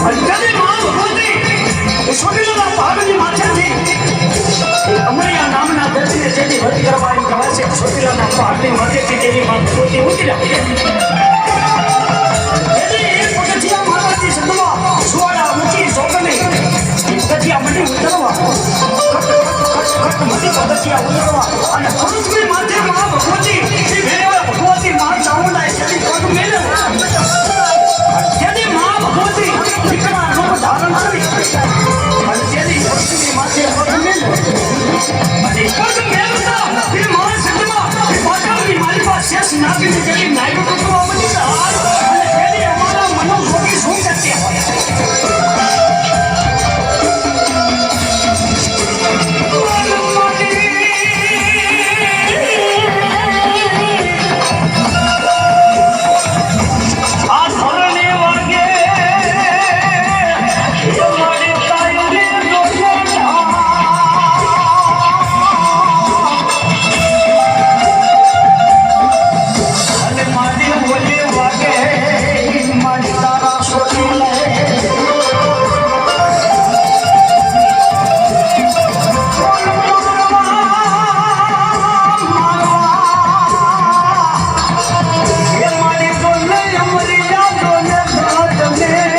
અંજલિ માં ભગવતી સોટીલાના પહાડની માથેથી અમરિયા નામના દર્શને જેની વધી કરવાની કહેવાય છે સોટીલાના પહાડની માથેથી તેની માં ભગવતી ઉતર્યા જેની એક પગથિયા માતાજી સંતવા સુવાડા ઊંચી ચોકની પગથિયા મની ઉતરવા મની પગથિયા ઉતરવા અને પૃથ્વી માથે માં ભગવતી ભગવતી માં ચામુંડા જેની